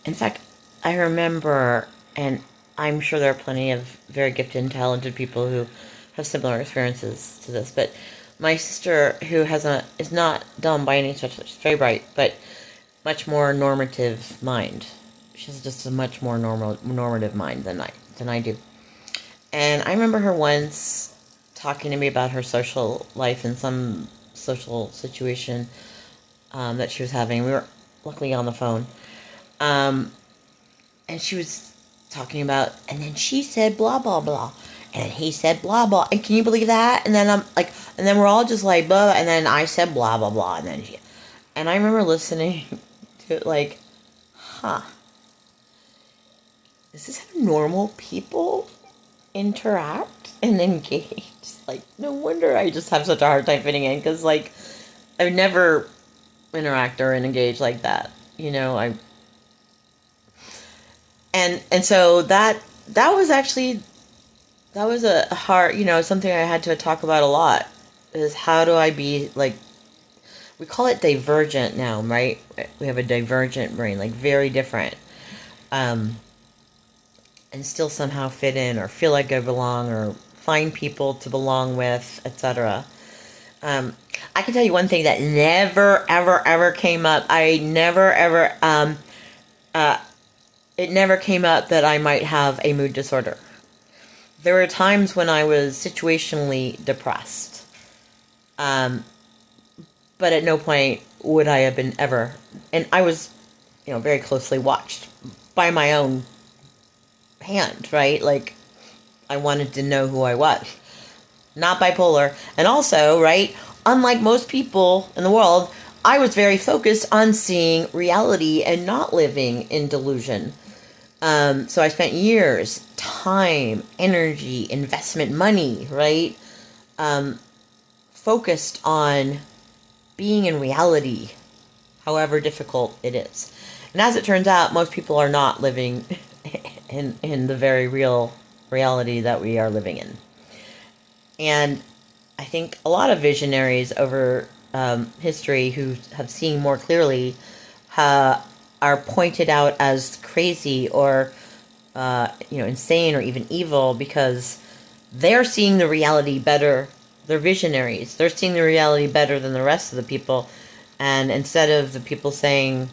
In fact, I remember, and I'm sure there are plenty of very gifted and talented people who have similar experiences to this, but my sister, who is not dumb by any stretch, she's very bright, but much more normative mind. She has just a much more normative mind than I do. And I remember her once talking to me about her social life in some social situation that she was having. We were luckily on the phone. Um, and she was talking about, and then she said blah, blah, blah. And he said blah, blah. And can you believe that? And then I'm like, and then we're all just like, blah, and then I said blah, blah, blah. And I remember listening to it like, huh, is this how normal people interact and engage? Like, no wonder I just have such a hard time fitting in, because, like, I would never interact or engage like that. And so that was actually, that was a hard, something I had to talk about a lot, is how do I be, like, we call it divergent now, right? We have a divergent brain, like very different. And still somehow fit in or feel like I belong or find people to belong with, etc. I can tell you one thing that never, ever, ever came up. It never came up that I might have a mood disorder. There were times when I was situationally depressed. But at no point would I have been ever. And I was, very closely watched by my own hand, right? Like, I wanted to know who I was. Not bipolar. And also, right, unlike most people in the world, I was very focused on seeing reality and not living in delusion. So I spent years, time, energy, investment, money, right, focused on being in reality, however difficult it is. And as it turns out, most people are not living in the very real reality that we are living in. And I think a lot of visionaries over history who have seen more clearly are pointed out as crazy or insane or even evil, because they're seeing the reality better. They're visionaries. They're seeing the reality better than the rest of the people. And instead of the people saying,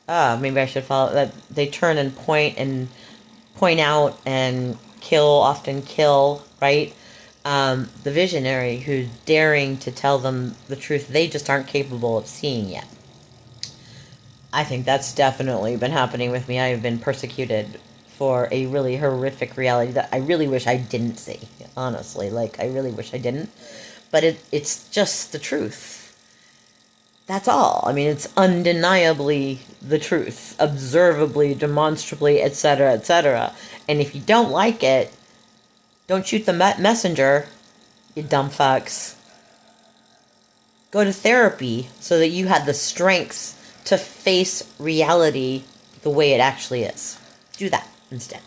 maybe I should follow that, they turn and point out and often kill, right? The visionary who's daring to tell them the truth they just aren't capable of seeing yet. I think that's definitely been happening with me. I have been persecuted for a really horrific reality that I really wish I didn't see, honestly. Like, I really wish I didn't. But it's just the truth. That's all. I mean, it's undeniably the truth, observably, demonstrably, etc., etc. And if you don't like it, don't shoot the messenger, you dumb fucks. Go to therapy so that you have the strength to face reality the way it actually is. Do that instead.